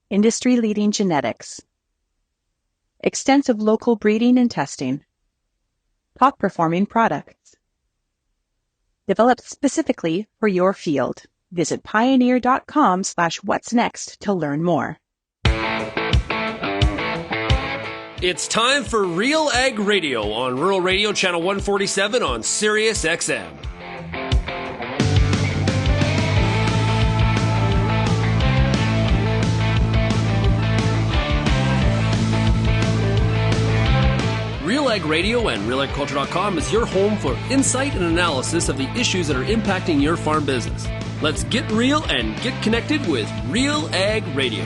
industry-leading genetics, extensive local breeding and testing, top-performing products. Developed specifically for your field. Visit pioneer.com/what's next to learn more. It's time for RealAg Radio on Rural Radio Channel 147 on Sirius XM. RealAg Radio and RealAgriculture.com is your home for insight and analysis of the issues that are impacting your farm business. Let's get real and get connected with RealAg Radio.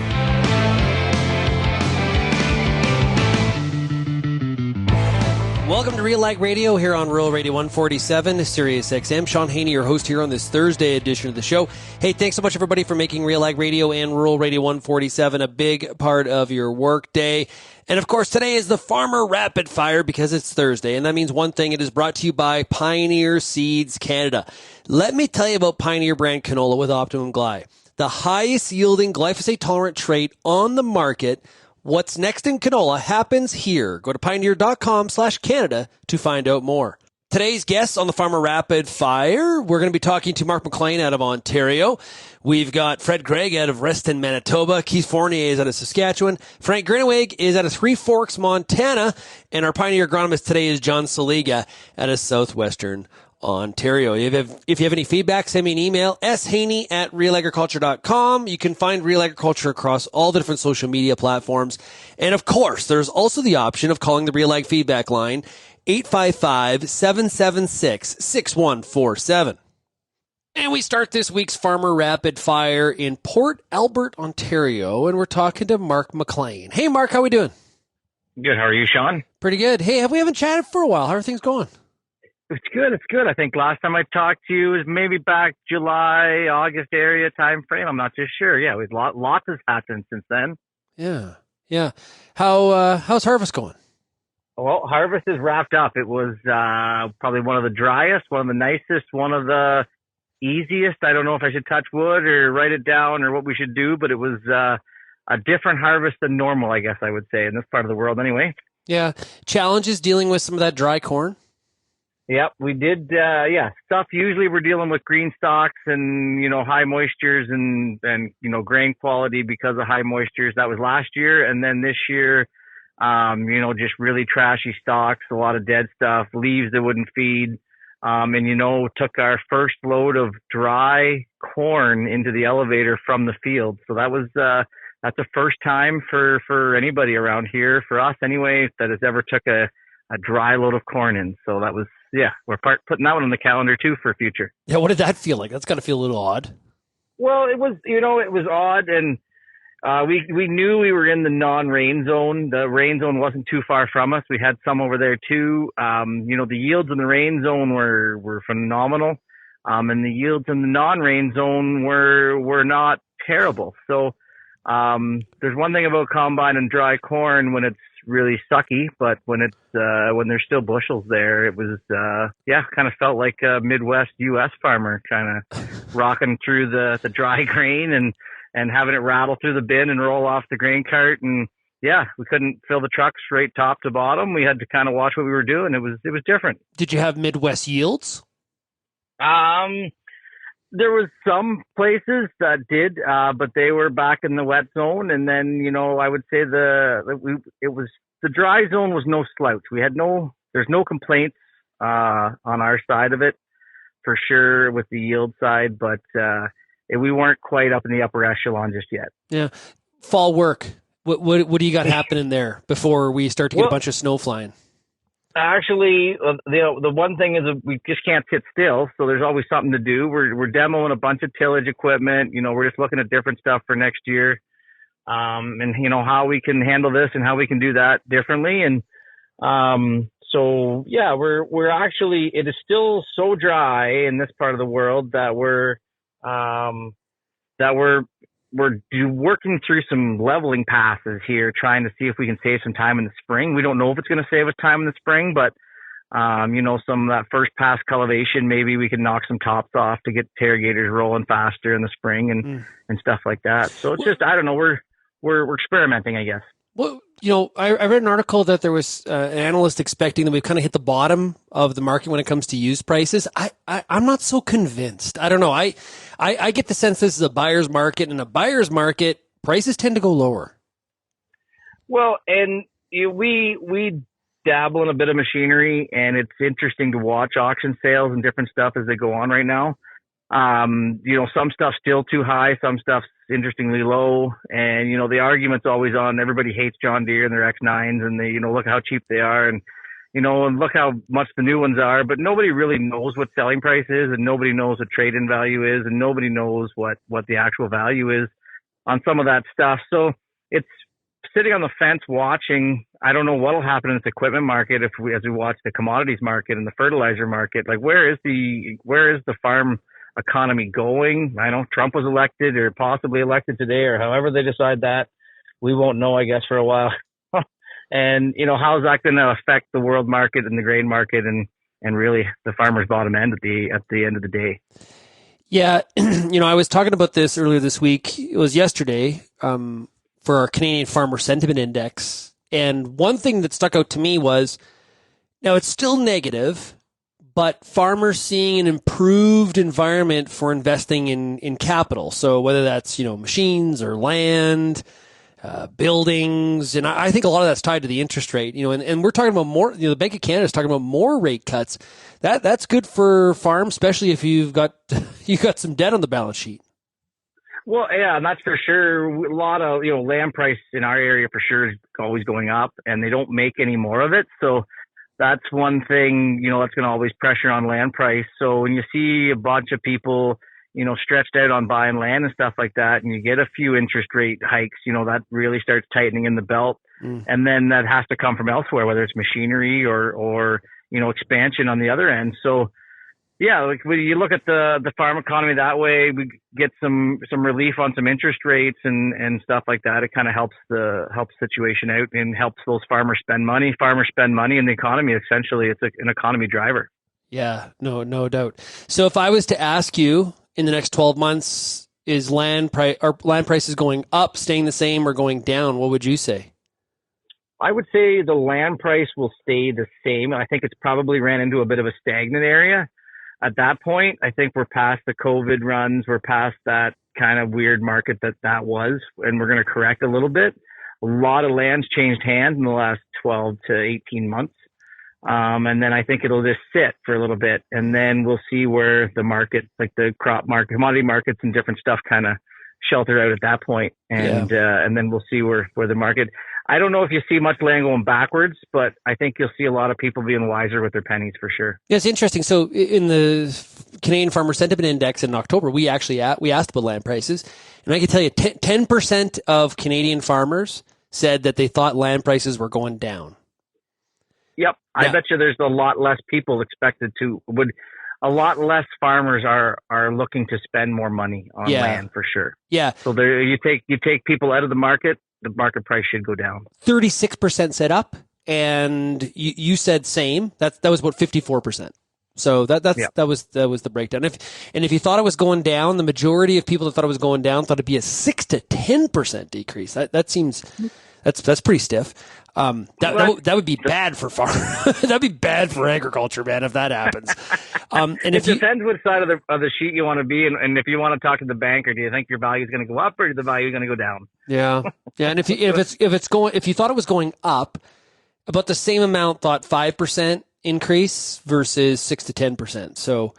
Welcome to RealAg Radio here on Rural Radio 147, Sirius XM. Shaun Haney, your host here on this Thursday edition of the show. Hey, thanks so much, everybody, for making RealAg Radio and Rural Radio 147 a big part of your work day. And, of course, today is the Farmer Rapid Fire because it's Thursday, and that means one thing. It is brought to you by Pioneer Seeds Canada. Let me tell you about Pioneer brand canola with Optimum Gly, the highest-yielding glyphosate-tolerant trait on the market. What's next in canola happens here. Go to pioneer.com/Canada to find out more. Today's guests on the Farmer Rapid Fire, we're going to be talking to Mark Maclean out of Ontario. We've got Fred Grieg out of Reston, Manitoba. Keith Fournier is out of Saskatchewan. Franck Groeneweg is out of Three Forks, Montana. And our Pioneer agronomist today is John Seliga out of Southwestern Ontario. If you have any feedback, send me an email, shaney@realagriculture.com. You can find Real Agriculture across all the different social media platforms. And of course, there's also the option of calling the Real Ag feedback line, 855-776-6147. And we start this week's Farmer Rapid Fire in Port Albert, Ontario, and we're talking to Mark Maclean. Hey, Mark, how we doing? Good. How are you, Shaun? Pretty good. Hey, we haven't chatted for a while. How are things going? It's good. It's good. I think last time I talked to you was maybe back July, August area time frame. I'm not too sure. Yeah, we've lots has happened since then. Yeah. How's harvest going? Well, harvest is wrapped up. It was probably one of the driest, one of the nicest, one of the easiest. I don't know if I should touch wood or write it down or what we should do, but it was a different harvest than normal, I guess I would say, in this part of the world anyway. Yeah. Challenges dealing with some of that dry corn? Yep, we did. Stuff. Usually we're dealing with green stalks and, high moistures and, grain quality because of high moistures. That was last year. And then this year, just really trashy stalks, a lot of dead stuff, leaves that wouldn't feed. Took our first load of dry corn into the elevator from the field. So that was, that's the first time for anybody around here, for us anyway, that has ever took a dry load of corn in. So that was, we're putting that one on the calendar too for future. Yeah. What did that feel like? That's got to feel a little odd. Well, it was, it was odd. And, we knew we were in the non-rain zone. The rain zone wasn't too far from us. We had some over there too. The yields in the rain zone were phenomenal. And the yields in the non-rain zone were not terrible. So, there's one thing about combine and dry corn when it's really sucky, but when there's still bushels there, it was, kind of felt like a Midwest U.S. farmer kind of rocking through the dry grain and having it rattle through the bin and roll off the grain cart. And we couldn't fill the trucks right top to bottom. We had to kind of watch what we were doing. It was different. Did you have Midwest yields? There was some places that did, but they were back in the wet zone. And then, I would say the dry zone was no slouch. There's no complaints, on our side of it for sure with the yield side, but, we weren't quite up in the upper echelon just yet. Yeah. Fall work. What do you got happening there before we start to get a bunch of snow flying? Actually, the one thing is we just can't sit still. So there's always something to do. We're demoing a bunch of tillage equipment. We're just looking at different stuff for next year. And how we can handle this and how we can do that differently. And, we're actually, it is still so dry in this part of the world that we're working through some leveling passes here, trying to see if we can save some time in the spring. We don't know if it's going to save us time in the spring, but, some of that first pass cultivation, maybe we can knock some tops off to get irrigators rolling faster in the spring and stuff like that. So it's just, I don't know, we're we're experimenting, I guess. Well, I read an article that there was an analyst expecting that we've kind of hit the bottom of the market when it comes to used prices. I'm not so convinced. I don't know. I get the sense this is a buyer's market, and in a buyer's market, prices tend to go lower. Well, and we dabble in a bit of machinery, and it's interesting to watch auction sales and different stuff as they go on right now. Some stuff's still too high, some stuff's interestingly low, and the argument's always on. Everybody hates John Deere and their X9s, and they look how cheap they are, and and look how much the new ones are. But nobody really knows what selling price is, and nobody knows what trade-in value is, and nobody knows what the actual value is on some of that stuff. So it's sitting on the fence watching. I don't know what'll happen in this equipment market as we watch the commodities market and the fertilizer market. Like, where is the farm economy going? I know Trump was elected or possibly elected today, or however they decide that. We won't know, I guess, for a while. And how is that going to affect the world market and the grain market and really the farmer's bottom end at the end of the day? Yeah, I was talking about this earlier this week. It was yesterday for our Canadian Farmer Sentiment Index, and one thing that stuck out to me was, now it's still negative, but farmers seeing an improved environment for investing in capital. So whether that's, machines or land, buildings, and I think a lot of that's tied to the interest rate, and we're talking about more, the Bank of Canada is talking about more rate cuts. That's good for farms, especially if you've got some debt on the balance sheet. Well, yeah, and that's for sure. A lot of, land price in our area for sure is always going up, and they don't make any more of it. So that's one thing, that's going to always pressure on land price. So when you see a bunch of people, stretched out on buying land and stuff like that, and you get a few interest rate hikes, that really starts tightening in the belt. And then that has to come from elsewhere, whether it's machinery or expansion on the other end. So yeah, like when you look at the farm economy that way, we get some relief on some interest rates and stuff like that. It kind of helps the situation out and helps those farmers spend money. Farmers spend money in the economy. Essentially, it's an economy driver. Yeah, no doubt. So if I was to ask you in the next 12 months, is land prices going up, staying the same, or going down? What would you say? I would say the land price will stay the same. I think it's probably ran into a bit of a stagnant area. At that point, I think we're past the COVID runs. We're past that kind of weird market that was, and we're going to correct a little bit. A lot of land's changed hands in the last 12 to 18 months. And then I think it'll just sit for a little bit, and then we'll see where the market, like the crop market, commodity markets and different stuff kind of shelter out at that point. And then we'll see where the market, I don't know if you see much land going backwards, but I think you'll see a lot of people being wiser with their pennies for sure. Yeah, it's interesting. So in the Canadian Farmer Sentiment Index in October, we asked about land prices, and I can tell you 10% of Canadian farmers said that they thought land prices were going down. Yep. I bet you there's a lot less people a lot less farmers are looking to spend more money on land for sure. Yeah. So you take people out of the market price should go down. 36% said up, and you said same. That was about 54%. So that was the breakdown. If you thought it was going down, the majority of people that thought it was going down thought it'd be a 6 to 10% decrease. That seems that's pretty stiff. That would be bad for farm. That'd be bad for agriculture, man, if that happens. And it depends what side of the sheet you want to be, and if you want to talk to the banker, do you think your value is going to go up or is the value going to go down? Yeah. And if you thought it was going up, about the same amount thought 5% increase versus 6 to 10%. So.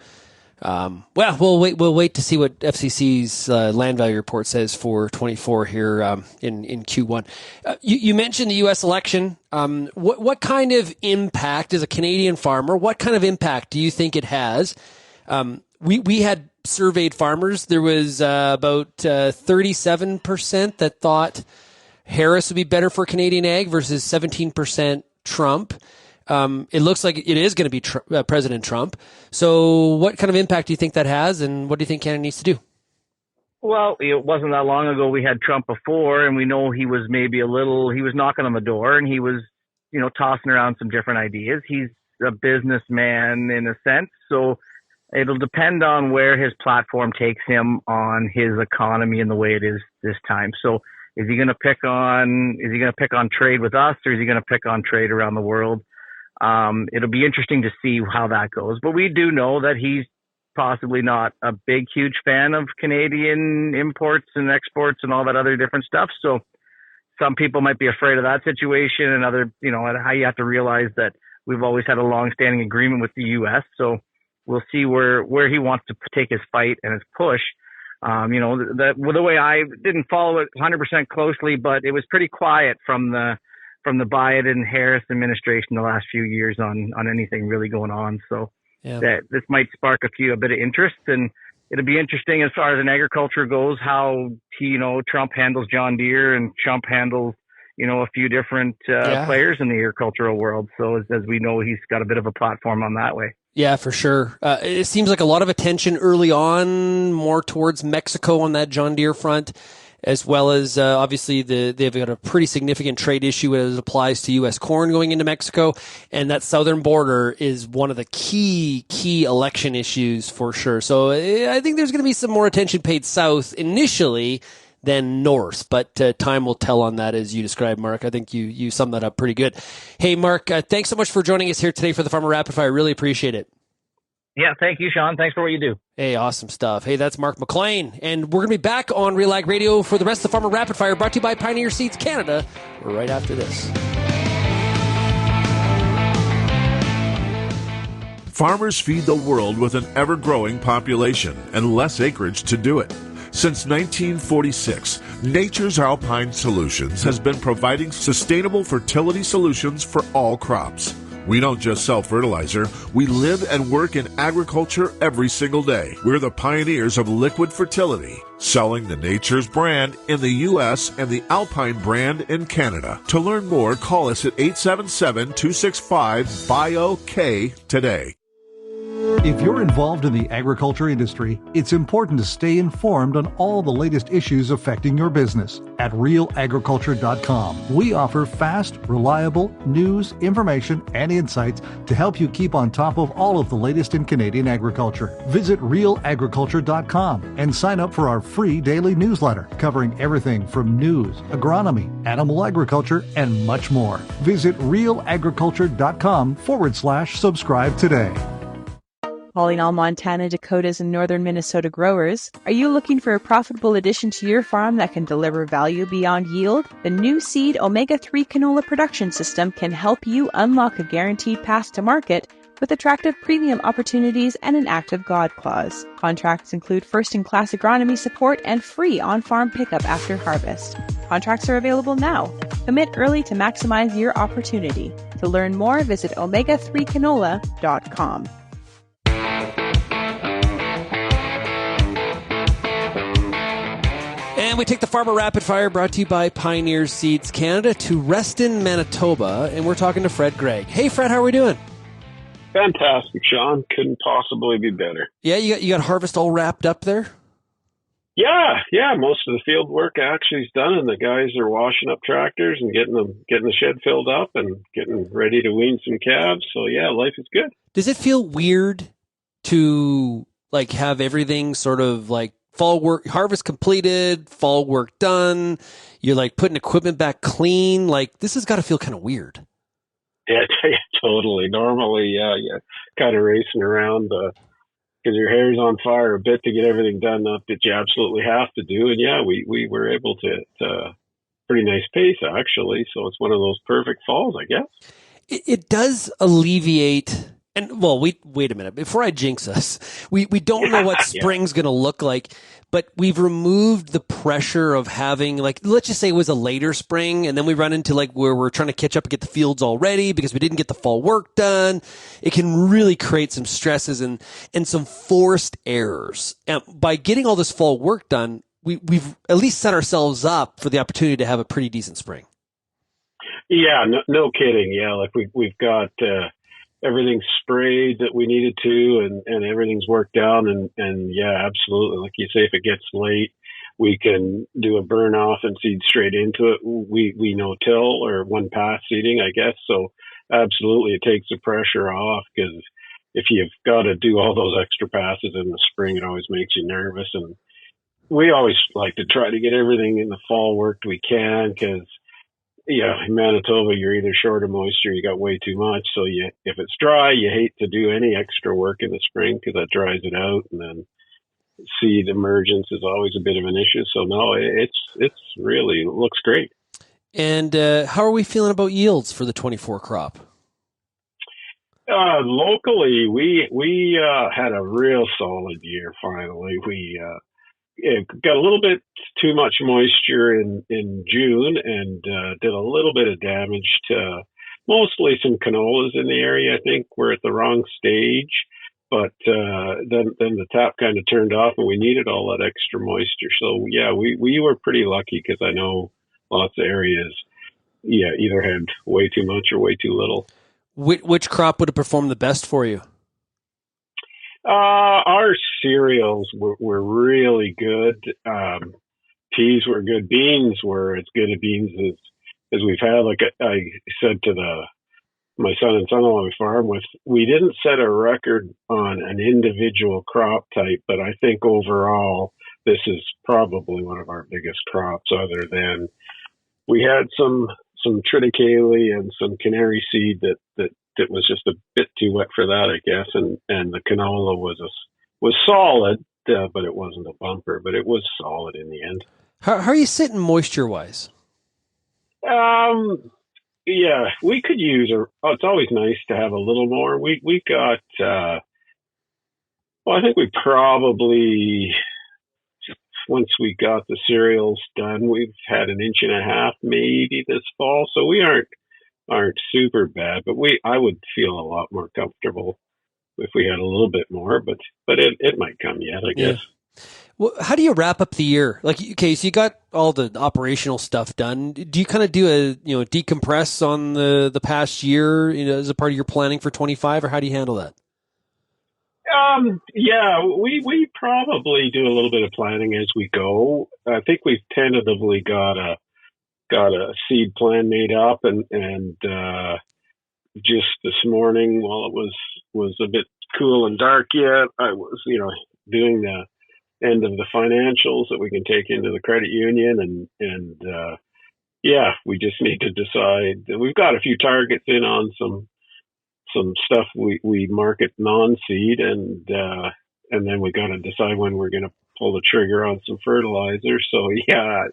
We'll wait to see what FCC's land value report says for 24 here in Q1. You mentioned the U.S. election. What kind of impact, as a Canadian farmer, what kind of impact do you think it has? We had surveyed farmers. There was about 37% that thought Harris would be better for Canadian ag versus 17% Trump. It looks like it is going to be President Trump. So what kind of impact do you think that has, and what do you think Canada needs to do? Well, it wasn't that long ago we had Trump before, and we know he was he was knocking on the door, and he was, tossing around some different ideas. He's a businessman in a sense, so it'll depend on where his platform takes him on his economy and the way it is this time. So Is he going to pick on trade with us, or is he going to pick on trade around the world? It'll be interesting to see how that goes. But we do know that he's possibly not a big, huge fan of Canadian imports and exports and all that other different stuff. So some people might be afraid of that situation, and other, how you have to realize that we've always had a long-standing agreement with the U.S. So we'll see where he wants to take his fight and his push. The way I didn't follow it 100% closely, but it was pretty quiet from the Biden Harris administration the last few years on anything really going on. So that this might spark a bit of interest, and it'll be interesting as far as in agriculture goes, how Trump handles John Deere and Trump handles, a few different players in the agricultural world. So as we know, he's got a bit of a platform on that way. Yeah, for sure. It seems like a lot of attention early on, more towards Mexico on that John Deere front, as well as obviously they've got a pretty significant trade issue as it applies to U.S. corn going into Mexico, and that southern border is one of the key election issues for sure. So I think there's going to be some more attention paid south initially than north, but time will tell on that, as you described, Mark. I think you summed that up pretty good. Hey, Mark, thanks so much for joining us here today for the Farmer Rapid Fire. Really appreciate it. Yeah, thank you, Shaun. Thanks for what you do. Hey, awesome stuff. Hey, that's Mark Maclean, and we're going to be back on RealAg Radio for the rest of the Farmer Rapid Fire, brought to you by Pioneer Seeds Canada, right after this. Farmers feed the world with an ever-growing population and less acreage to do it. Since 1946, Nature's Alpine Solutions has been providing sustainable fertility solutions for all crops. We don't just sell fertilizer, we live and work in agriculture every single day. We're the pioneers of liquid fertility, selling the Nature's brand in the U.S. and the Alpine brand in Canada. To learn more, call us at 877-265-BIO-K today. If you're involved in the agriculture industry, it's important to stay informed on all the latest issues affecting your business. At RealAgriculture.com, we offer fast, reliable news, information, and insights to help you keep on top of all of the latest in Canadian agriculture. Visit RealAgriculture.com and sign up for our free daily newsletter covering everything from news, agronomy, animal agriculture, and much more. Visit RealAgriculture.com/subscribe today. Calling all Montana, Dakotas, and northern Minnesota growers, are you looking for a profitable addition to your farm that can deliver value beyond yield? The new seed omega-3 canola production system can help you unlock a guaranteed path to market with attractive premium opportunities and an active God clause. Contracts include first-in-class agronomy support and free on-farm pickup after harvest. Contracts are available now. Commit early to maximize your opportunity. To learn more, visit omega3canola.com. And we take the Farmer Rapid Fire, brought to you by Pioneer Seeds Canada, to Reston, Manitoba, and we're talking to Fred Grieg. Hey, Fred, how are we doing? Fantastic, Shaun. Couldn't possibly be better. Yeah, you got harvest all wrapped up there? Yeah. Most of the field work actually is done, and the guys are washing up tractors and getting the shed filled up and getting ready to wean some calves. So yeah, life is good. Does it feel weird to have everything sort of fall work, harvest completed, fall work done? You're putting equipment back clean. This has got to feel kind of weird. Yeah, totally. Normally, you're kind of racing around because your hair's on fire a bit to get everything done up that you absolutely have to do. And yeah, we were able to pretty nice pace actually. So it's one of those perfect falls, I guess. It does alleviate. And well, wait a minute. Before I jinx us, we don't know what spring's going to look like, but we've removed the pressure of having let's just say it was a later spring, and then we run into where we're trying to catch up and get the fields all ready because we didn't get the fall work done. It can really create some stresses and some forced errors. And by getting all this fall work done, we've at least set ourselves up for the opportunity to have a pretty decent spring. Yeah, no kidding. Yeah, we've got everything's sprayed that we needed to, and everything's worked down. And yeah, absolutely. Like you say, if it gets late, we can do a burn off and seed straight into it. We no-till or one pass seeding, I guess. So absolutely, it takes the pressure off, because if you've got to do all those extra passes in the spring, it always makes you nervous. And we always like to try to get everything in the fall worked we can, because in Manitoba, you're either short of moisture, you got way too much. So if it's dry, you hate to do any extra work in the spring because that dries it out, and then seed emergence is always a bit of an issue. So no, it's really looks great. And how are we feeling about yields for the 24 crop? Locally, we had a real solid year. Finally, we got a little bit too much moisture in June, and did a little bit of damage to mostly some canolas in the area. I think we're at the wrong stage, but then the tap kind of turned off, and we needed all that extra moisture. So yeah, we were pretty lucky, because I know lots of areas either had way too much or way too little. Which crop would have performed the best for you? Our cereals were really good. Peas were good. Beans were as good a beans as we've had. Like I said to my son and son-in-law we farm with, we didn't set a record on an individual crop type, but I think overall this is probably one of our biggest crops, other than we had some triticale and some canary seed that was just a bit too wet for that, I guess. And the canola was solid, but it wasn't a bumper, but it was solid in the end. How are you sitting moisture wise? Yeah, we could use it's always nice to have a little more. We got, I think we probably, once we got the cereals done, we've had 1.5 inches maybe this fall. So we aren't super bad, but I would feel a lot more comfortable if we had a little bit more, but it might come yet, I guess. Well, how do you wrap up the year? Like, okay, so you got all the operational stuff done. Do you kind of do a decompress on the past year, as a part of your planning for 25, or how do you handle that? Yeah, we probably do a little bit of planning as we go. I think we've tentatively got a seed plan made up, and just this morning, while it was a bit cool and dark yet, I was doing the end of the financials that we can take into the credit union, and we just need to decide. We've got a few targets in on some stuff we market non-seed, and then we got to decide when we're going to pull the trigger on some fertilizer. So yeah,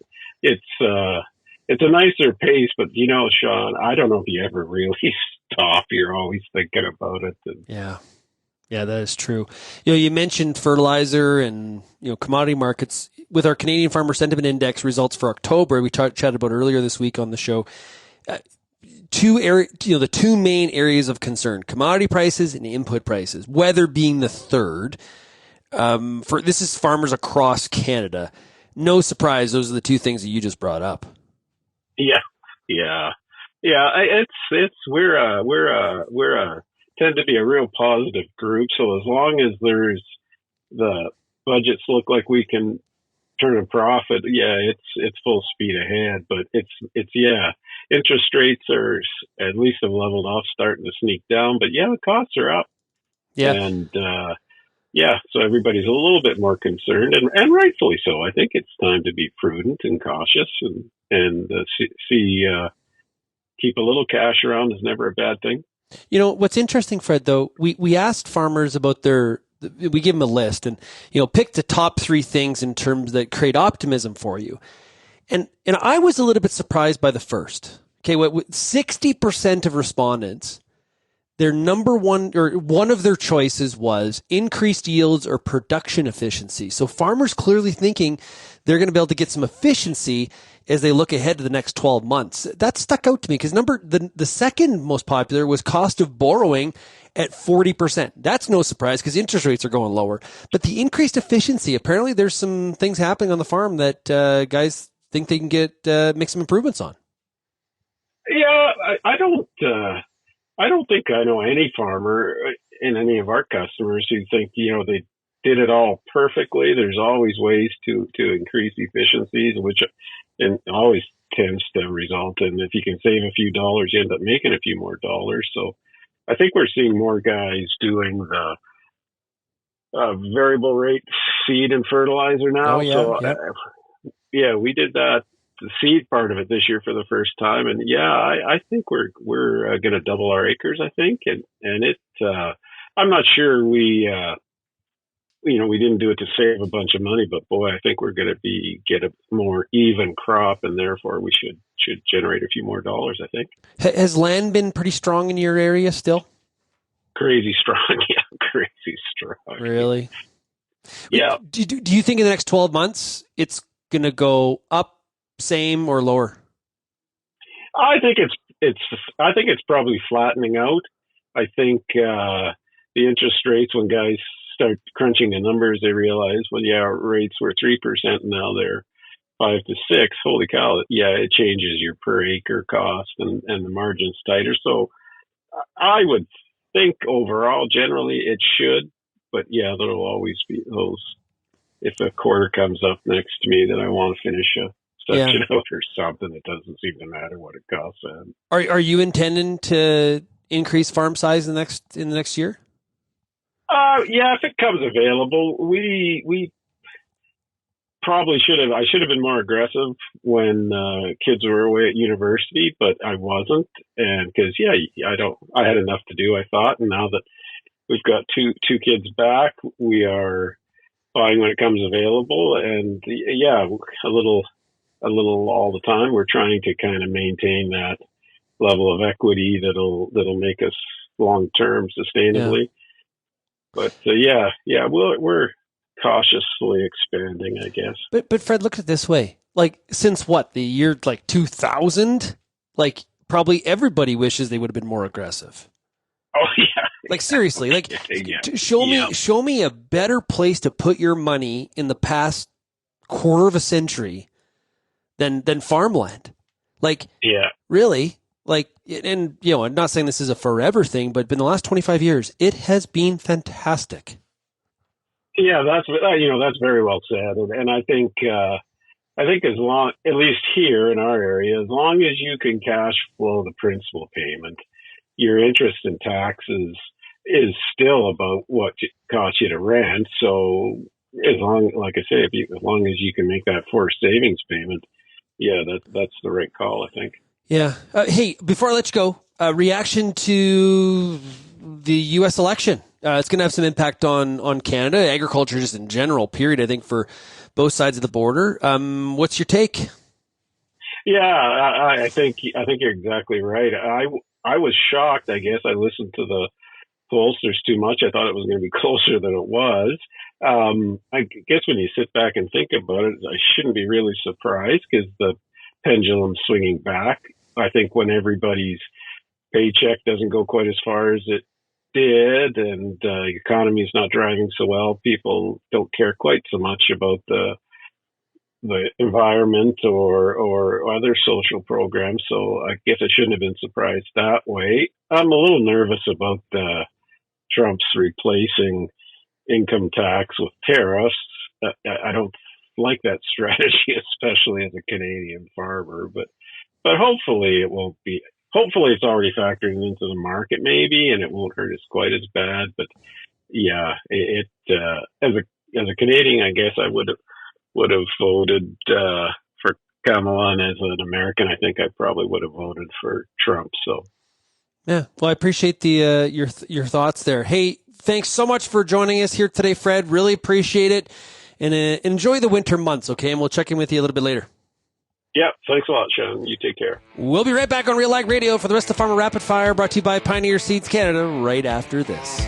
it's a nicer pace, but Shaun, I don't know if you ever really stop. You're always thinking about it. Yeah, that is true. You mentioned fertilizer and commodity markets. With our Canadian Farmer Sentiment Index results for October, we chatted about earlier this week on the show. The two main areas of concern: commodity prices and input prices. Weather being the third. This is farmers across Canada. No surprise, those are the two things that you just brought up. Yeah. It's we're tend to be a real positive group. So as long as the budgets look like we can turn a profit, it's full speed ahead. But it's interest rates are at least have leveled off, starting to sneak down. But the costs are up. Yeah, and so everybody's a little bit more concerned, and rightfully so. I think it's time to be prudent and cautious, and keep a little cash around is never a bad thing. What's interesting, Fred, though, we asked farmers about we give them a list and, pick the top 3 things in terms that create optimism for you. And I was a little bit surprised by the first. Okay, 60% of respondents, their number one, or one of their choices was increased yields or production efficiency. So farmers clearly thinking they're going to be able to get some efficiency as they look ahead to the next 12 months. That stuck out to me because the second most popular was cost of borrowing at 40%. That's no surprise because interest rates are going lower. But the increased efficiency, apparently there's some things happening on the farm that guys think they can make some improvements on. Yeah, I don't think I know any farmer in any of our customers who think, they did it all perfectly. There's always ways to increase efficiencies, which always tends to result in, if you can save a few dollars, you end up making a few more dollars. So I think we're seeing more guys doing the variable rate seed and fertilizer now. Oh, yeah. So, Yep. we did that, the seed part of it this year for the first time. And I think we're going to double our acres, I think. And it, I'm not sure we didn't do it to save a bunch of money, but boy, I think we're going to get a more even crop, and therefore we should generate a few more dollars, I think. Has land been pretty strong in your area still? Crazy strong. Yeah, crazy strong. Really? Yeah. Do you think in the next 12 months it's going to go up, same, or lower? I think it's probably flattening out. I think the interest rates, when guys start crunching the numbers, they realize, well, yeah, our rates were 3%, and now they're 5 to 6. Holy cow! Yeah, it changes your per acre cost, and the margin's tighter. So I would think overall, generally, it should. But yeah, there'll always be those. If a quarter comes up next to me that I want to finish a section out or something, it doesn't seem to matter what it costs. Are you intending to increase farm size in the next year? Yeah, if it comes available, we probably should have. I should have been more aggressive when kids were away at university, but I wasn't, and because I had enough to do, I thought, and now that we've got two kids back, we are buying when it comes available, and a little all the time. We're trying to kind of maintain that level of equity that'll make us long term sustainably. Yeah. But we're cautiously expanding, I guess. But Fred, look at it this way: like since what, the year like 2000, like probably everybody wishes they would have been more aggressive. Oh yeah. Like seriously, like show me a better place to put your money in the past quarter of a century than farmland. Like really. Like, and I'm not saying this is a forever thing, but in the last 25 years, it has been fantastic. Yeah, that's very well said, and I think as long, at least here in our area, as long as you can cash flow the principal payment, your interest and taxes is still about what it costs you to rent. So as long as you can make that forced savings payment, that's the right call, I think. Yeah. Hey, before I let you go, reaction to the U.S. election. It's going to have some impact on Canada, agriculture just in general, period, I think, for both sides of the border. What's your take? Yeah, I think you're exactly right. I was shocked, I guess. I listened to the pollsters too much. I thought it was going to be closer than it was. I guess when you sit back and think about it, I shouldn't be really surprised because the pendulum swinging back. I think when everybody's paycheck doesn't go quite as far as it did, and the economy is not driving so well, people don't care quite so much about the environment or other social programs. So I guess I shouldn't have been surprised that way. I'm a little nervous about Trump's replacing income tax with tariffs. I don't like that strategy, especially as a Canadian farmer, but hopefully it won't be. Hopefully it's already factoring into the market maybe, and it won't hurt us quite as bad. But yeah, as a Canadian, I guess I would have voted for Kamala, and as an American, I think I probably would have voted for Trump. So yeah, well, I appreciate the your thoughts there. Hey, thanks so much for joining us here today, Fred. Really appreciate it. And enjoy the winter months, okay? And we'll check in with you a little bit later. Yeah, thanks a lot, Shaun. You take care. We'll be right back on RealAg Radio for the rest of Farmer Rapid Fire, brought to you by Pioneer Seeds Canada, right after this.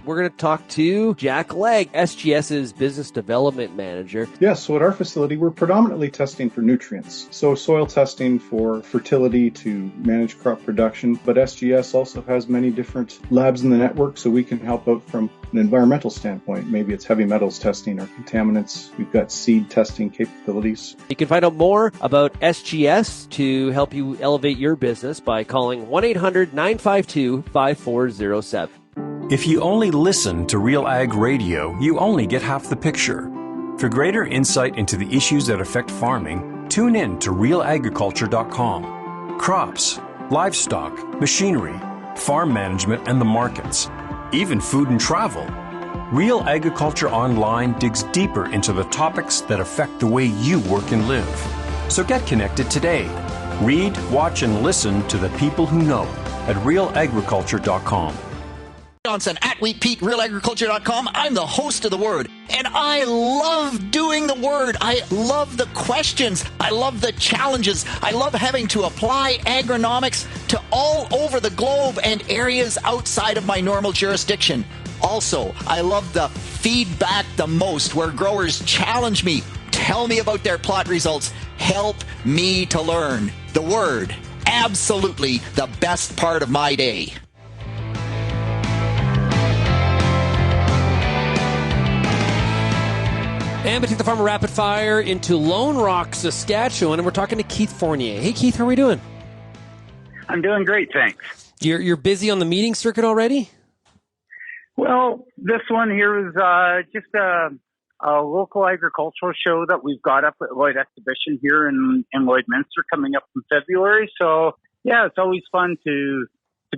We're going to talk to Jack Legg, SGS's Business Development Manager. Yes, so at our facility, we're predominantly testing for nutrients. So soil testing for fertility to manage crop production. But SGS also has many different labs in the network, so we can help out from an environmental standpoint. Maybe it's heavy metals testing or contaminants. We've got seed testing capabilities. You can find out more about SGS to help you elevate your business by calling 1-800-952-5407. If you only listen to RealAg Radio, you only get half the picture. For greater insight into the issues that affect farming, tune in to RealAgriculture.com. Crops, livestock, machinery, farm management and the markets, even food and travel. Real Agriculture Online digs deeper into the topics that affect the way you work and live. So get connected today. Read, watch, and listen to the people who know at RealAgriculture.com. Johnson at WheatPete, RealAgriculture.com. I'm the host of The Word, and I love doing The Word. I love the questions. I love the challenges. I love having to apply agronomics to all over the globe and areas outside of my normal jurisdiction. Also, I love the feedback the most, where growers challenge me, tell me about their plot results, help me to learn. The Word, absolutely the best part of my day. And we take the Farmer Rapid Fire into Lone Rock, Saskatchewan, and we're talking to Keith Fournier. Hey, Keith, how are we doing? I'm doing great, thanks. You're busy on the meeting circuit already? Well, this one here is just a local agricultural show that we've got up at Lloyd Exhibition here in Lloydminster coming up in February. So, yeah, it's always fun to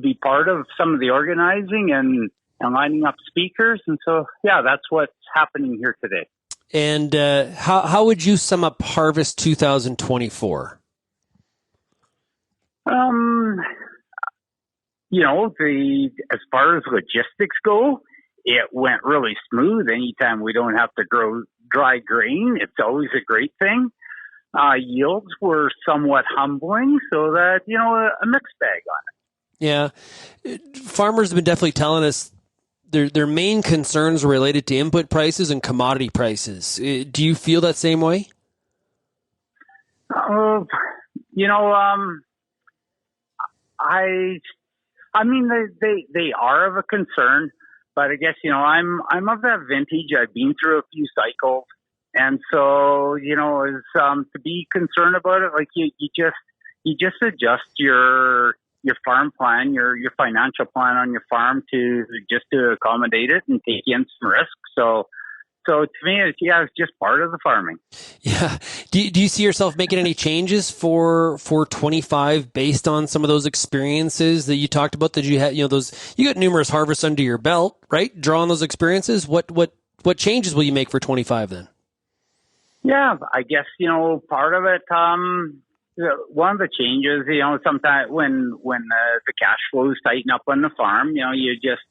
be part of some of the organizing and lining up speakers. And so, yeah, that's what's happening here today. And how would you sum up Harvest 2024? As far as logistics go, it went really smooth. Anytime we don't have to grow dry grain, it's always a great thing. Yields were somewhat humbling, so that, a mixed bag on it. Yeah. Farmers have been definitely telling us their main concerns are related to input prices and commodity prices. Do you feel that same way? I mean, they are of a concern, but I guess, I'm of that vintage. I've been through a few cycles. And so, to be concerned about it, like you just adjust your farm plan, your financial plan on your farm to accommodate it and take in some risk. So to me, it's just part of the farming. Yeah. Do you see yourself making any changes for 25 based on some of those experiences that you talked about that you had, you got numerous harvests under your belt, right? Draw on those experiences. What changes will you make for 25 then? Yeah, I guess, part of it, one of the changes, sometimes when the cash flows tighten up on the farm, you just,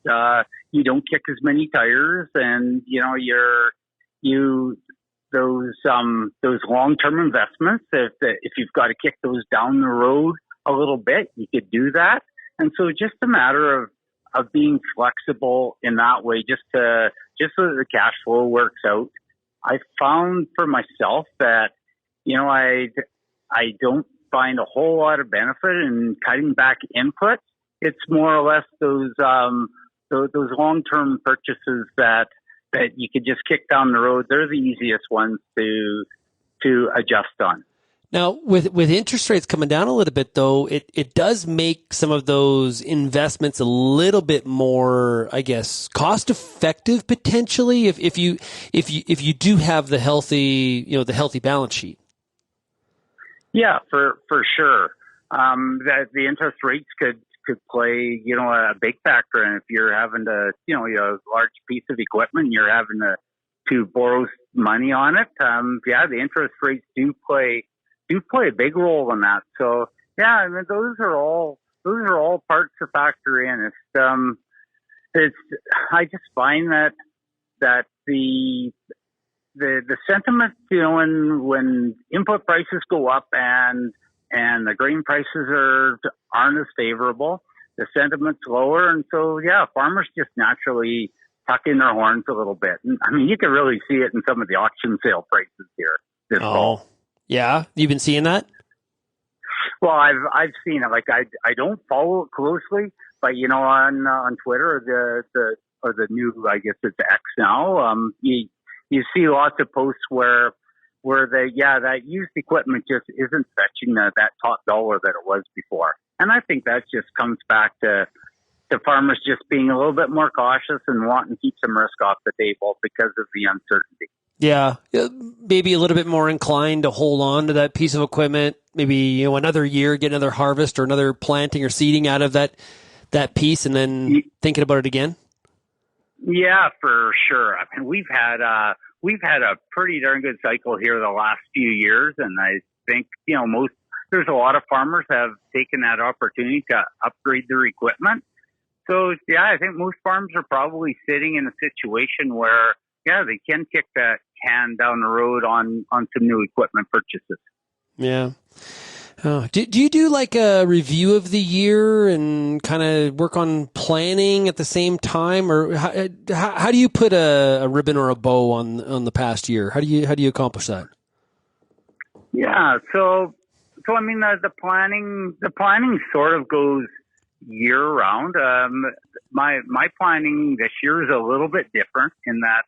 you don't kick as many tires, and, those long-term investments, if you've got to kick those down the road a little bit, you could do that. And so just a matter of being flexible in that way, just so that the cash flow works out. I found for myself that, I don't find a whole lot of benefit in cutting back inputs. It's more or less those long-term purchases that you could just kick down the road. They're the easiest ones to adjust on. Now, with interest rates coming down a little bit, though, it does make some of those investments a little bit more, I guess, cost effective potentially if you do have the healthy balance sheet. Yeah, for sure. That the interest rates could play, a big factor. And if you're having to, a large piece of equipment, you're having to borrow money on it. The interest rates do play a big role in that. So yeah, I mean, those are all parts to factor in. I just find that the sentiment, when input prices go up and the grain prices aren't as favorable, the sentiment's lower. And so, yeah, farmers just naturally tuck in their horns a little bit. And, I mean, you can really see it in some of the auction sale prices here this fall. Yeah. You've been seeing that? Well, I've seen it. Like, I don't follow it closely, but, on Twitter or the new, I guess it's X now, you see lots of posts where that used equipment just isn't fetching that top dollar that it was before. And I think that just comes back to farmers just being a little bit more cautious and wanting to keep some risk off the table because of the uncertainty. Yeah, maybe a little bit more inclined to hold on to that piece of equipment, maybe, another year, get another harvest or another planting or seeding out of that that piece and then thinking about it again? Yeah, for sure. I mean, we've had a pretty darn good cycle here the last few years, and I think there's a lot of farmers have taken that opportunity to upgrade their equipment. So yeah, I think most farms are probably sitting in a situation where they can kick that can down the road on some new equipment purchases. Yeah. Oh. Do you do like a review of the year and kind of work on planning at the same time, or how do you put a ribbon or a bow on the past year? How do you accomplish that? Yeah, so I mean the planning sort of goes year round. My planning this year is a little bit different in that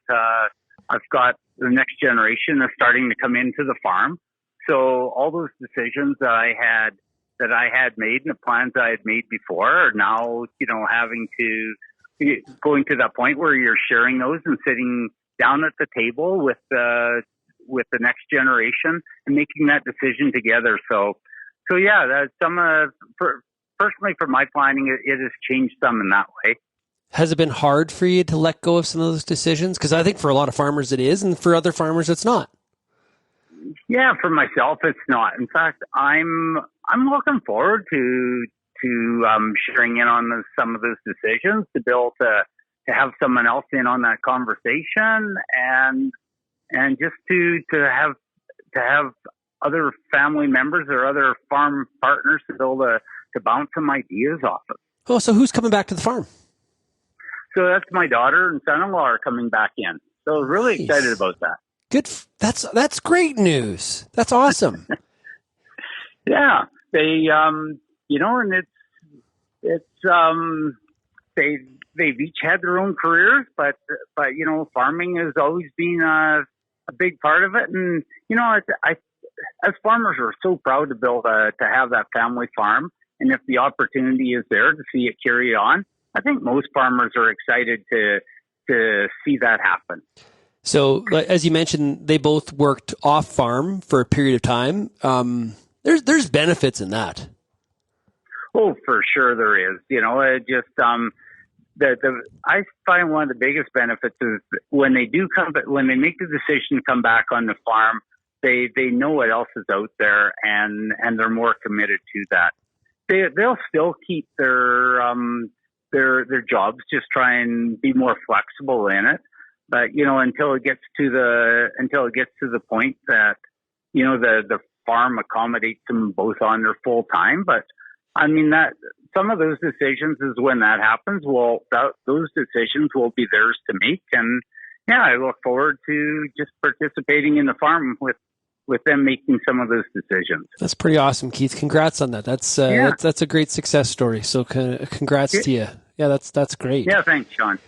I've got the next generation is starting to come into the farm. So all those decisions that I had made and the plans I had made before are now, having to going to that point where you're sharing those and sitting down at the table with the next generation and making that decision together. So yeah, that's personally for my planning, it has changed some in that way. Has it been hard for you to let go of some of those decisions? Because I think for a lot of farmers it is, and for other farmers it's not. Yeah, for myself, it's not. In fact, I'm looking forward to sharing in on some of those decisions, to be able to have someone else in on that conversation, and just to have other family members or other farm partners to be able to bounce some ideas off of. Oh, so who's coming back to the farm? So that's my daughter and son-in-law are coming back in. So really excited about that. Good. That's great news. That's awesome. Yeah, they and they've each had their own careers, but farming has always been a big part of it. And I as farmers are so proud to to have that family farm, and if the opportunity is there to see it carry on, I think most farmers are excited to see that happen. So, as you mentioned, they both worked off farm for a period of time. There's benefits in that. Oh, for sure there is. I find one of the biggest benefits is when they make the decision to come back on the farm, they know what else is out there, and they're more committed to that. They'll still keep their jobs, just try and be more flexible in it. But until it gets to the point that the farm accommodates them both on their full time. But I mean that some of those decisions is when that happens. Well, those decisions will be theirs to make, and yeah, I look forward to just participating in the farm with them making some of those decisions. That's pretty awesome, Keith. Congrats on that. That's a great success story. So congrats to you. Yeah, that's great. Yeah, thanks, Shaun.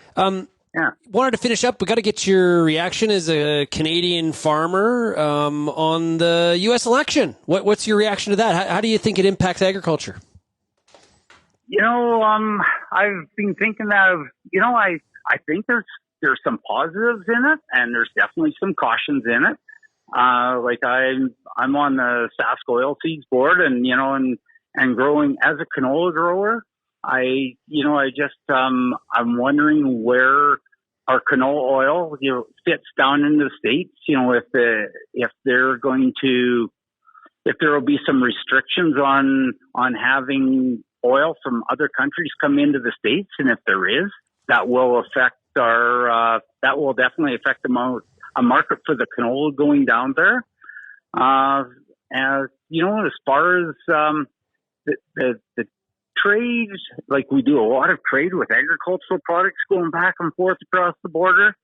Yeah. Wanted to finish up. We got to get your reaction as a Canadian farmer on the U.S. election. What's your reaction to that? How do you think it impacts agriculture? I've been thinking that I think there's some positives in it, and there's definitely some cautions in it. Like I'm on the Sask Oilseeds board, and growing as a canola grower. I'm wondering where our canola oil, fits down in the States, if there will be some restrictions on having oil from other countries come into the States. And if there is, that will definitely affect a market for the canola going down there. As far as, the trade, like we do a lot of trade with agricultural products going back and forth across the border.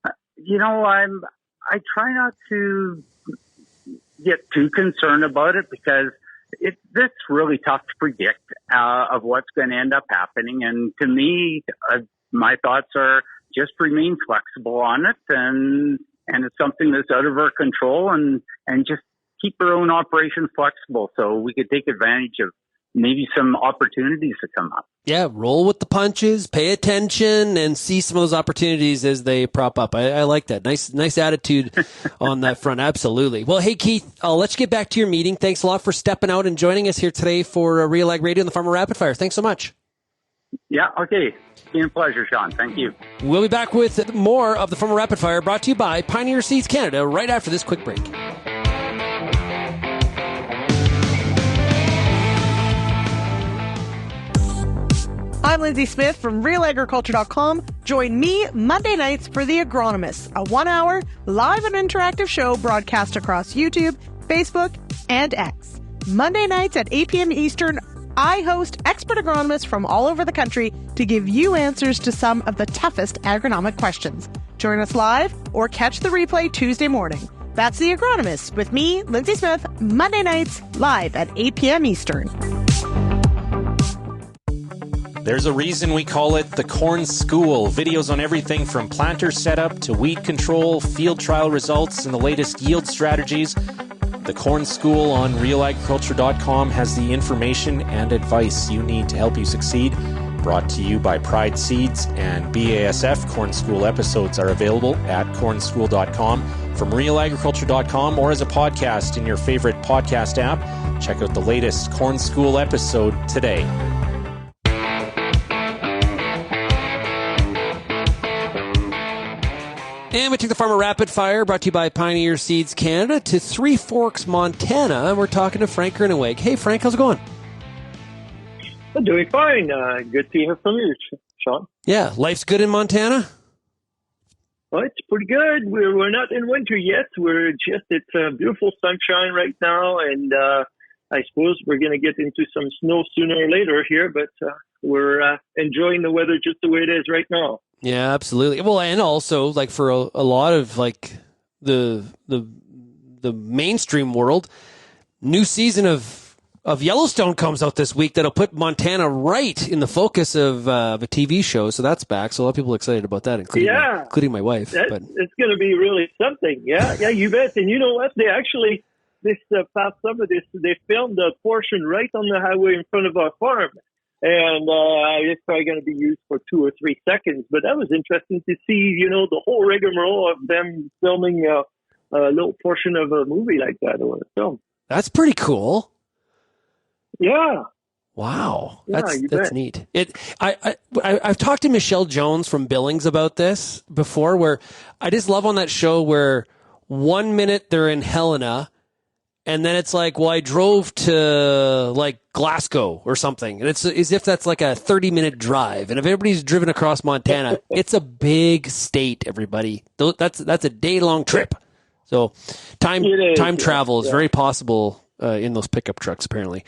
I try not to get too concerned about it because it's really tough to predict of what's going to end up happening. And to me, my thoughts are just remain flexible on it, and it's something that's out of our control, and just keep our own operations flexible so we could take advantage of maybe some opportunities that come up. Yeah, roll with the punches, pay attention, and see some of those opportunities as they prop up. I like that. Nice attitude on that front. Absolutely. Well, hey, Keith, I'll let you get back to your meeting. Thanks a lot for stepping out and joining us here today for RealAg Radio and the Farmer Rapid Fire. Thanks so much. Yeah, okay. It's been a pleasure, Shaun. Thank you. We'll be back with more of the Farmer Rapid Fire, brought to you by Pioneer Seeds Canada, right after this quick break. I'm Lindsay Smith from RealAgriculture.com. Join me Monday nights for The Agronomist, a 1-hour live and interactive show broadcast across YouTube, Facebook, and X. Monday nights at 8 p.m. Eastern, I host expert agronomists from all over the country to give you answers to some of the toughest agronomic questions. Join us live or catch the replay Tuesday morning. That's The Agronomist with me, Lindsay Smith, Monday nights live at 8 p.m. Eastern. There's a reason we call it the Corn School. Videos on everything from planter setup to weed control, field trial results, and the latest yield strategies. The Corn School on RealAgriculture.com has the information and advice you need to help you succeed. Brought to you by Pride Seeds and BASF. Corn School episodes are available at cornschool.com, from RealAgriculture.com, or as a podcast in your favorite podcast app. Check out the latest Corn School episode today. And we took the Farmer Rapid Fire, brought to you by Pioneer Seeds Canada, to Three Forks, Montana, and we're talking to Franck Groeneweg. Hey, Frank, how's it going? I'm doing fine. Good to hear from you, Shaun. Yeah, life's good in Montana? Well, it's pretty good. We're not in winter yet. It's beautiful sunshine right now, and I suppose we're going to get into some snow sooner or later here, but we're enjoying the weather just the way it is right now. Yeah, absolutely. Well, and also, like, for a lot of, like, the mainstream world, new season of Yellowstone comes out this week that'll put Montana right in the focus of a TV show. So that's back. So a lot of people are excited about that, including my wife. It's going to be really something. Yeah, you bet. And you know what? They actually, this past summer, they filmed a portion right on the highway in front of our farm. And it's probably going to be used for 2 or 3 seconds. But that was interesting to see, the whole rigmarole of them filming a little portion of a movie like that or a film. That's pretty cool. Yeah. Wow. Yeah, that's neat. I've talked to Michelle Jones from Billings about this before, where I just love on that show where 1 minute they're in Helena, and then it's like, well, I drove to like Glasgow or something. And it's as if that's like a 30-minute drive. And if everybody's driven across Montana, it's a big state, everybody. That's a day-long trip. So time travel is very possible in those pickup trucks, apparently.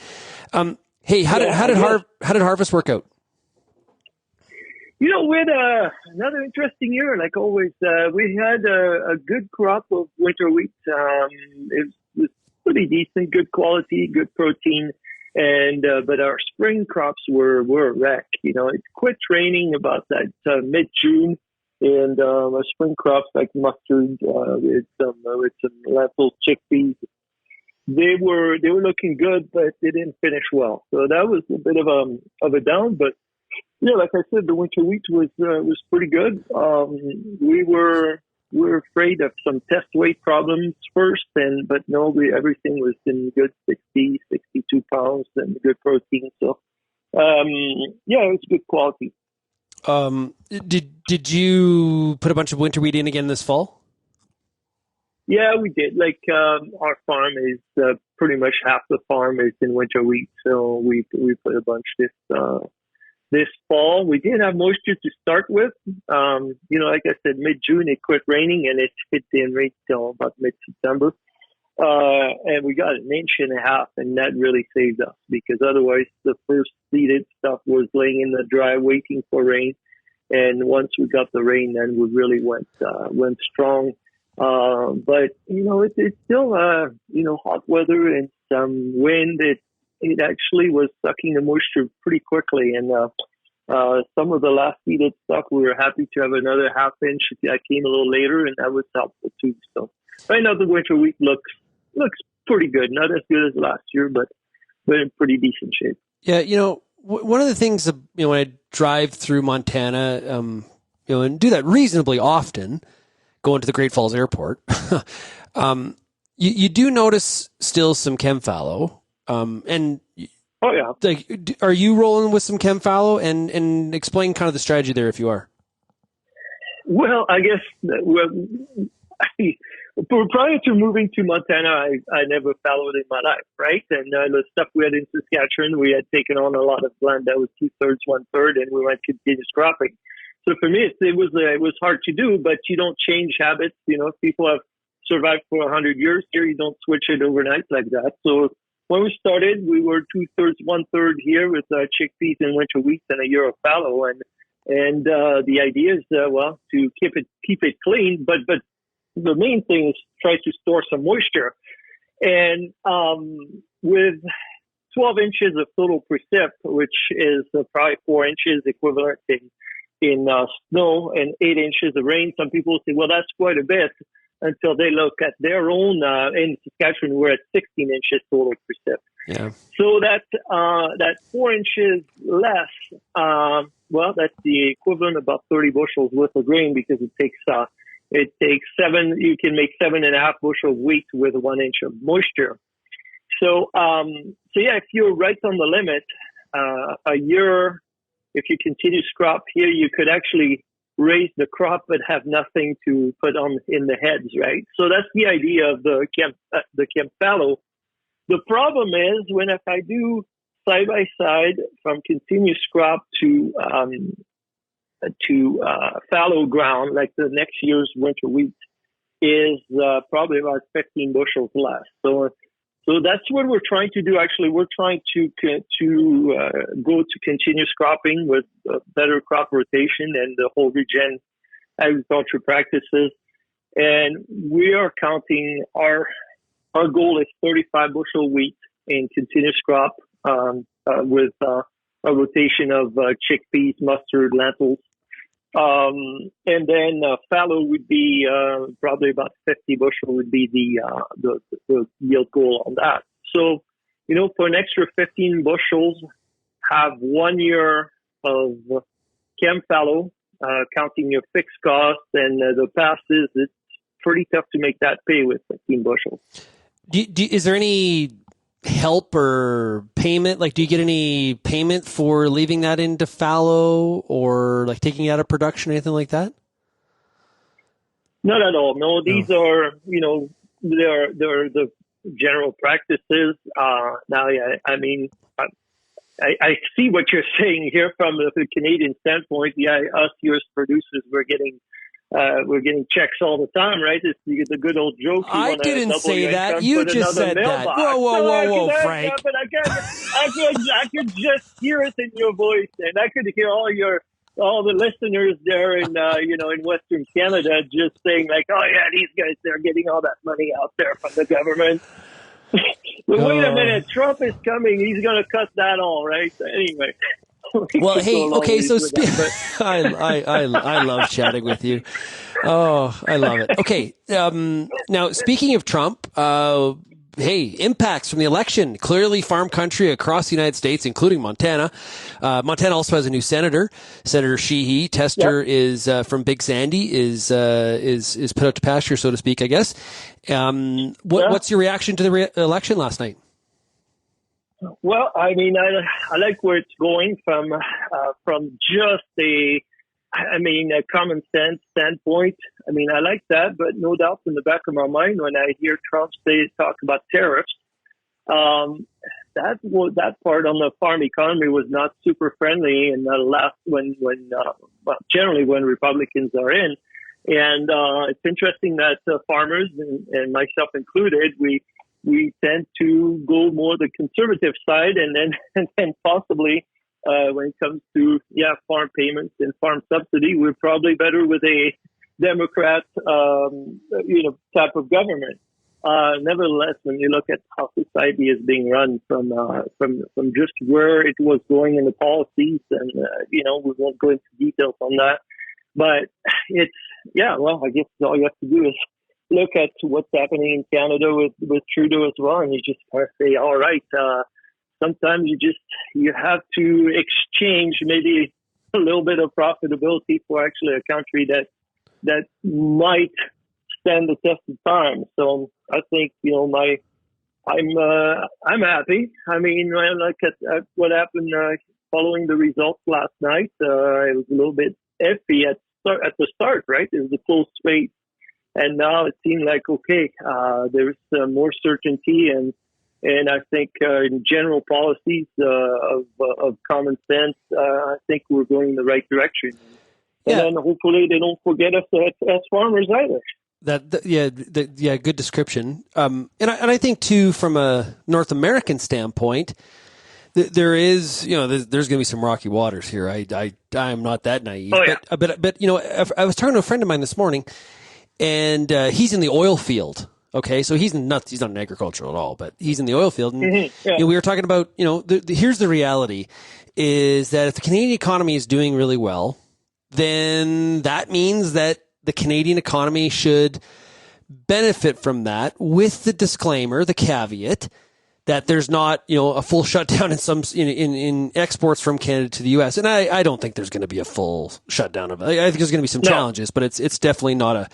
Hey, how did harvest work out? We had another interesting year. Like always, we had a good crop of winter wheat. It was pretty decent, good quality, good protein, and but our spring crops were a wreck. It quit raining about that mid-June, and our spring crops like mustard with some lentil, chickpeas, they were looking good, but they didn't finish well. So that was a bit of a down. But yeah, like I said, the winter wheat was pretty good. We were afraid of some test weight problems first, but no, everything was in good 60, 62 pounds and good protein. So, it was good quality. Did you put a bunch of winter wheat in again this fall? Yeah, we did. Like, our farm is pretty much half the farm is in winter wheat. So we put a bunch this fall. We didn't have moisture to start with. Like I said, mid-June it quit raining and it didn't rain till about mid-September. And we got 1.5 inches, and that really saved us because otherwise the first seeded stuff was laying in the dry waiting for rain. And once we got the rain, then we really went strong. But it's still hot weather and some wind. It actually was sucking the moisture pretty quickly, and some of the last seeded stuff we were happy to have another 0.5 inch that came a little later, and that was helpful too. So right now the winter wheat looks pretty good. Not as good as last year, but in pretty decent shape. Yeah, one of the things when I drive through Montana, and do that reasonably often, going to the Great Falls Airport, you do notice still some chem fallow. And Oh yeah. Like, are you rolling with some chem fallow? And explain kind of the strategy there if you are. Well, I guess prior to moving to Montana, I never fallowed in my life, right? And the stuff we had in Saskatchewan, we had taken on a lot of land that was 2/3, 1/3, and we went continuous cropping. So for me, it was hard to do, but you don't change habits. You know, people have survived for 100 years here. You don't switch it overnight like that. So when we started, we were 2/3, 1/3 here with chickpeas and winter wheat and a year of fallow. And the idea is, to keep it clean, but the main thing is try to store some moisture. And with 12 inches of total precip, which is probably 4 inches equivalent in snow and 8 inches of rain, some people say, well, that's quite a bit, until they look at their own. In Saskatchewan, we're at 16 inches total precip. Yeah. So that 4 inches less, that's the equivalent of about 30 bushels worth of grain, because it takes 7. You can make 7.5 bushel of wheat with 1 inch of moisture. So if you're right on the limit, a year, if you continue crop here, you could actually raise the crop but have nothing to put on in the heads, right? So that's the idea of the chem fallow. The problem is if I do side by side from continuous crop to fallow ground, like the next year's winter wheat, is probably about 15 bushels less. So that's what we're trying to do. Actually, we're trying to go to continuous cropping with better crop rotation and the whole regen agriculture practices. And we are counting our goal is 35 bushel wheat in continuous crop with a rotation of chickpeas, mustard, lentils. And then fallow would be probably about 50 bushel would be the yield goal on that. So, for an extra 15 bushels, have 1 year of chem fallow, counting your fixed costs and the passes. It's pretty tough to make that pay with 15 bushels. Is there any help or payment? Like, do you get any payment for leaving that into fallow, or like taking it out of production or anything like that? Not at all. No, these are, they're the general practices. Now, yeah, I mean, I see what you're saying here from the Canadian standpoint. Yeah, us U.S. producers, we're getting checks all the time, right? It's the good old joke. I didn't say that. You just said that. Whoa, Frank. But I could just hear it in your voice, and I could hear all the listeners there in Western Canada just saying like, oh yeah, these guys, they're getting all that money out there from the government. But wait a minute, Trump is coming. He's going to cut that all, right? Anyway. Well, hey, okay, so I love chatting with you. Oh, I love it. Okay, now speaking of Trump, impacts from the election. Clearly farm country across the United States, including Montana. Montana also has a new senator, Senator Sheehy. Tester is from Big Sandy, is put out to pasture, so to speak, I guess. What's your reaction to the election last night? Well, I mean, I like where it's going from just a common sense standpoint. I mean, I like that, but no doubt in the back of my mind when I hear Trump talk about tariffs, that part on the farm economy was not super friendly in the last generally when Republicans are in, and it's interesting that farmers and myself included, we tend to go more the conservative side, and then possibly when it comes to farm payments and farm subsidy, we're probably better with a Democrat type of government. Nevertheless, when you look at how society is being run from just where it was going in the policies, and we won't go into details on that, but it's I guess all you have to do is look at what's happening in Canada with Trudeau as well, and you just kind of say, all right, sometimes you have to exchange maybe a little bit of profitability for actually a country that might stand the test of time. So I think, my I'm happy. I mean, when I look at what happened following the results last night, it was a little bit iffy at the start, right? It was a close race, and now it seemed like okay, there's more certainty, and I think in general policies of common sense, I think we're going in the right direction. And then hopefully they don't forget us as farmers either. Good description. And I think too, from a North American standpoint, there is, there's going to be some rocky waters here. I'm not that naive. Oh, yeah. But I was talking to a friend of mine this morning, and he's in the oil field. Okay, so he's not in agriculture at all, but he's in the oil field. And we were talking about, here's the reality, is that if the Canadian economy is doing really well, then that means that the Canadian economy should benefit from that, with the disclaimer, the caveat, that there's not, a full shutdown in exports from Canada to the U.S. And I don't think there's going to be a full shutdown of it. I think there's going to be some challenges, but it's definitely not a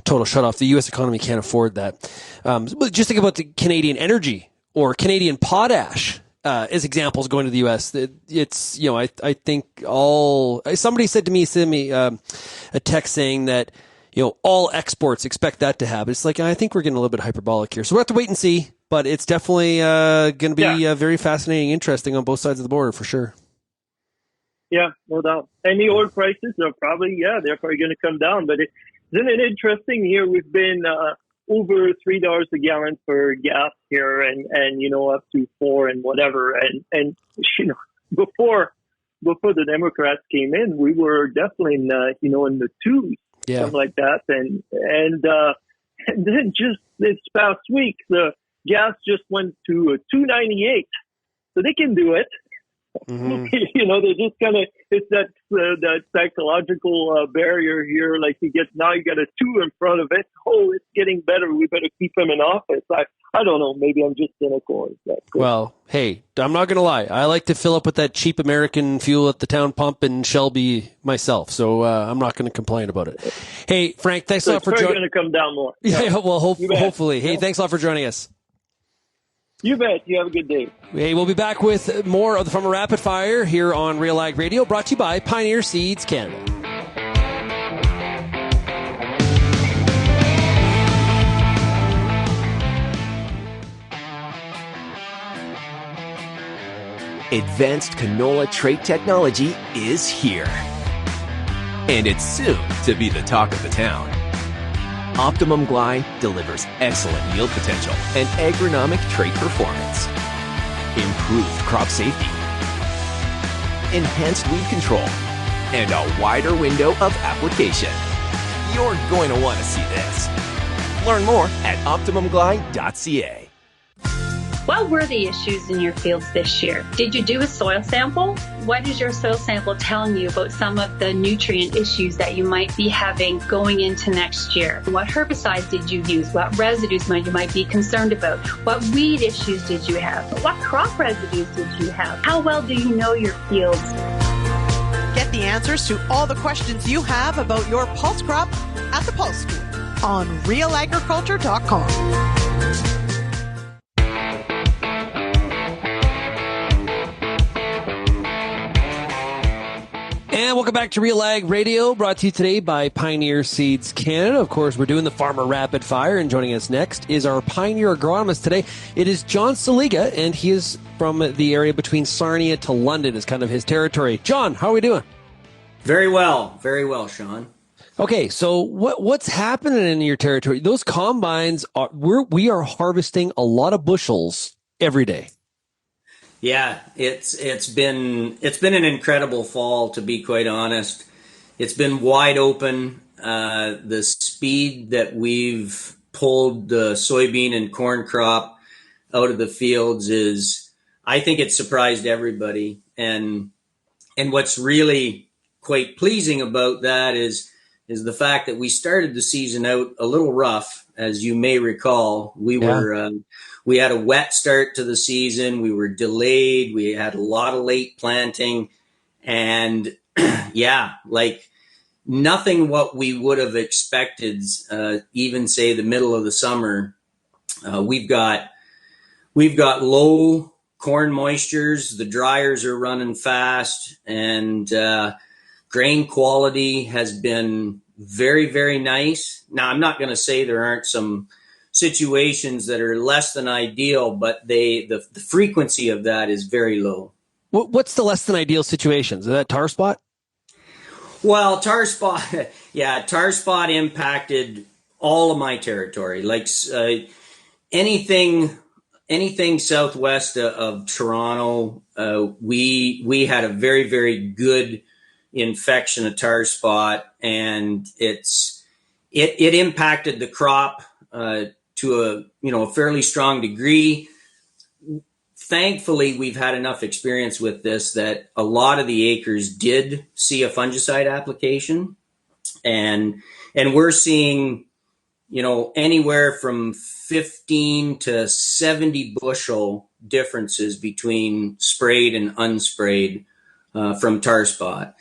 total shut off. The U.S. economy can't afford that. But just think about the Canadian energy or Canadian potash as examples going to the U.S. It's, I think somebody said to me, send me a text saying that, all exports, expect that to happen. It's like, I think we're getting a little bit hyperbolic here. So we'll have to wait and see, but it's definitely going to be very fascinating, interesting on both sides of the border for sure. Yeah, no doubt. And the oil prices are probably going to come down, but isn't it interesting here? We've been over $3 a gallon for gas here, and up to $4 and whatever. And before the Democrats came in, we were definitely in the twos, something like that. And then just this past week, the gas just went to $2.98, so they can do it. Mm-hmm. They're just kind of, it's that psychological barrier here. Like you got a 2 in front of it. Oh, it's getting better. We better keep him in office. I don't know. Maybe I'm just cynical. Well, hey, I'm not going to lie. I like to fill up with that cheap American fuel at the town pump in Shelby myself. So I'm not going to complain about it. Hey, Frank, thanks a lot for joining. It's going to come down more. Yeah, well, hopefully. Hey, thanks a lot for joining us. You bet. You have a good day. Hey, we'll be back with more of the Farmer Rapid Fire here on RealAg Radio, brought to you by Pioneer Seeds Canada. Advanced canola trait technology is here. And it's soon to be the talk of the town. Optimum Glide delivers excellent yield potential and agronomic trait performance. Improved crop safety. Enhanced weed control. And a wider window of application. You're going to want to see this. Learn more at OptimumGlide.ca. What were the issues in your fields this year? Did you do a soil sample? What is your soil sample telling you about some of the nutrient issues that you might be having going into next year? What herbicides did you use? What residues you might be concerned about? What weed issues did you have? What crop residues did you have? How well do you know your fields? Get the answers to all the questions you have about your pulse crop at the Pulse School on RealAgriculture.com. And welcome back to RealAg Radio, brought to you today by Pioneer Seeds Canada. Of course, we're doing the Farmer Rapid Fire, and joining us next is our Pioneer agronomist today. It is John Seliga, and he is from the area between Sarnia to London, is kind of his territory. John, how are we doing? Very well, Sean. Okay, so what's happening in your territory? Those combines we are harvesting a lot of bushels every day. Yeah, it's been an incredible fall, to be quite honest. It's been wide open. The speed that we've pulled the soybean and corn crop out of the fields I think it surprised everybody. And what's really quite pleasing about that is the fact that we started the season out a little rough, as you may recall. We had a wet start to the season. We were delayed. We had a lot of late planting, and nothing what we would have expected, even say the middle of the summer. We've got we've got low corn moistures. The dryers are running fast, and grain quality has been very, very nice. Now, I'm not going to say there aren't some situations that are less than ideal, but the frequency of that is very low. What's the less than ideal situations? Is that tar spot? Well, tar spot impacted all of my territory. Like anything southwest of Toronto, we had a very, very good infection of tar spot, and it impacted the crop to a fairly strong degree. Thankfully, we've had enough experience with this that a lot of the acres did see a fungicide application, and we're seeing, anywhere from 15 to 70 bushel differences between sprayed and unsprayed from tar spot.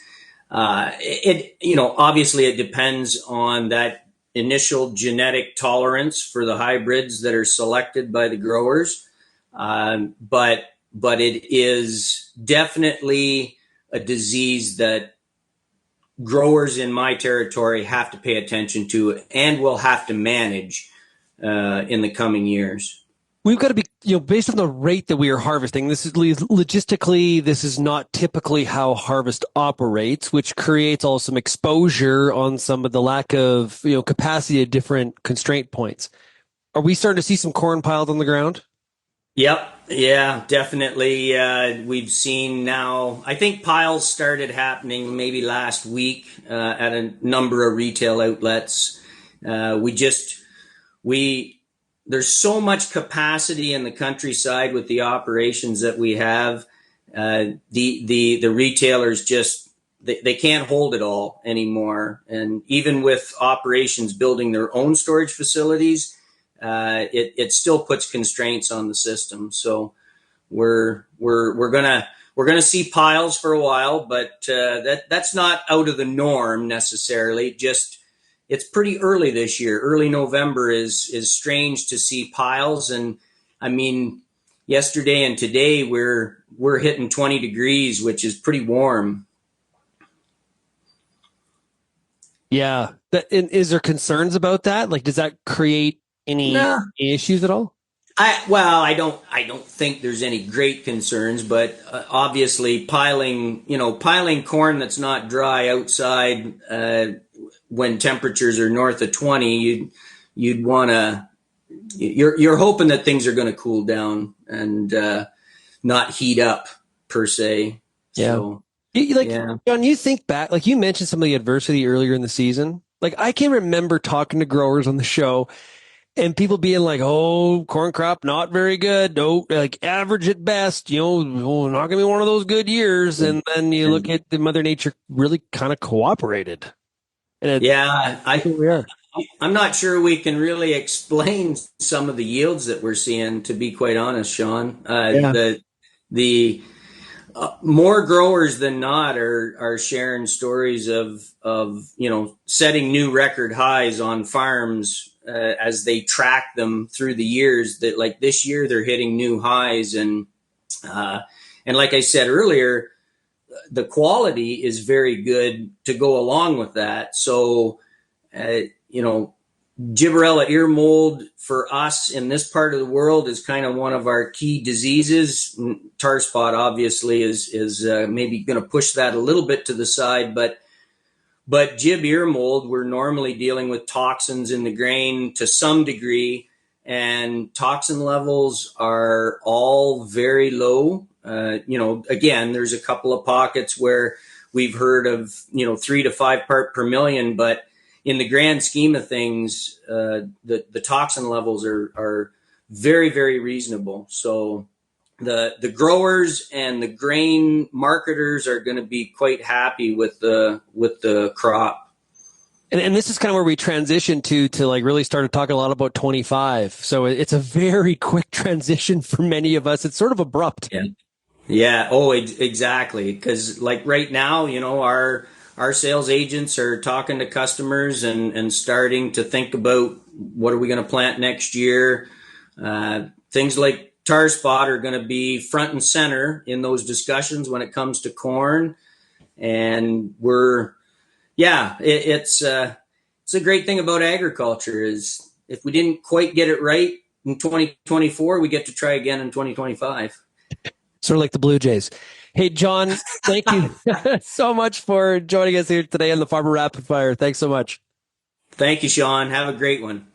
Obviously it depends on that initial genetic tolerance for the hybrids that are selected by the growers. But it is definitely a disease that growers in my territory have to pay attention to and will have to manage in the coming years. We've got to be, based on the rate that we are harvesting, this is logistically, this is not typically how harvest operates, which creates also some exposure on some of the lack of, capacity at different constraint points. Are we starting to see some corn piled on the ground? Yep. Yeah, definitely. We've seen now, I think piles started happening maybe last week at a number of retail outlets. There's so much capacity in the countryside with the operations that we have. The retailers just, they can't hold it all anymore. And even with operations building their own storage facilities, it still puts constraints on the system. So we're gonna see piles for a while, but that's not out of the norm necessarily. Just it's pretty early this year. Early November is strange to see piles, and I mean, yesterday and today we're hitting 20 degrees, which is pretty warm. Yeah. Is there concerns about that? Like, does that create any issues at all? I don't think there's any great concerns, but obviously piling corn that's not dry outside when temperatures are north of 20, you'd want to, you're hoping that things are going to cool down and not heat up per se. Yeah. So, John, you think back, like you mentioned some of the adversity earlier in the season. Like I can remember talking to growers on the show and people being like, "Oh, corn crop not very good. No, like average at best. Not gonna be one of those good years." And then you look at the Mother Nature really kind of cooperated. And I'm not sure we can really explain some of the yields that we're seeing, to be quite honest, Shaun. The more growers than not are sharing stories of setting new record highs on farms as they track them through the years. That like this year they're hitting new highs, and like I said earlier, the quality is very good to go along with that. So Gibberella ear mold for us in this part of the world is kind of one of our key diseases. Tar spot obviously is maybe going to push that a little bit to the side, but gib ear mold, we're normally dealing with toxins in the grain to some degree, and toxin levels are all very low. Again, there's a couple of pockets where we've heard of 3 to 5 part per million, but in the grand scheme of things, the toxin levels are very, very reasonable. So the growers and the grain marketers are going to be quite happy with the crop. And this is kind of where we transition to like really start talking a lot about 25. So it's a very quick transition for many of us. It's sort of abrupt. Yeah. Oh, exactly. Because like right now, our sales agents are talking to customers and starting to think about what are we going to plant next year. Things like tar spot are going to be front and center in those discussions when it comes to corn. And it's a great thing about agriculture is if we didn't quite get it right in 2024, we get to try again in 2025. Sort of like the Blue Jays. Hey, John, thank you so much for joining us here today on the Farmer Rapid Fire. Thanks so much. Thank you, Shaun. Have a great one.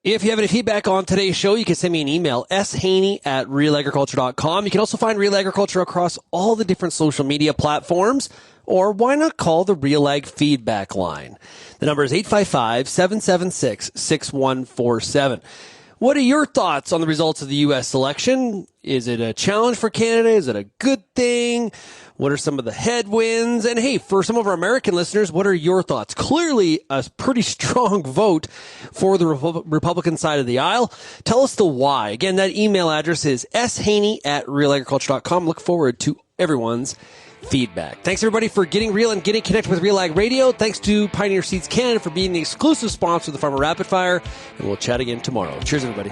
If you have any feedback on today's show, you can send me an email, shaney@realagriculture.com. You can also find Real Agriculture across all the different social media platforms, or why not call the Real Ag feedback line? The number is 855-776-6147. What are your thoughts on the results of the U.S. election? Is it a challenge for Canada? Is it a good thing? What are some of the headwinds? And hey, for some of our American listeners, what are your thoughts? Clearly a pretty strong vote for the Republican side of the aisle. Tell us the why. Again, that email address is shaney@realagriculture.com. Look forward to everyone's feedback. Thanks everybody for getting real and getting connected with RealAg Radio. Thanks to Pioneer Seeds Canada for being the exclusive sponsor of the Farmer Rapid Fire. And we'll chat again tomorrow. Cheers, everybody.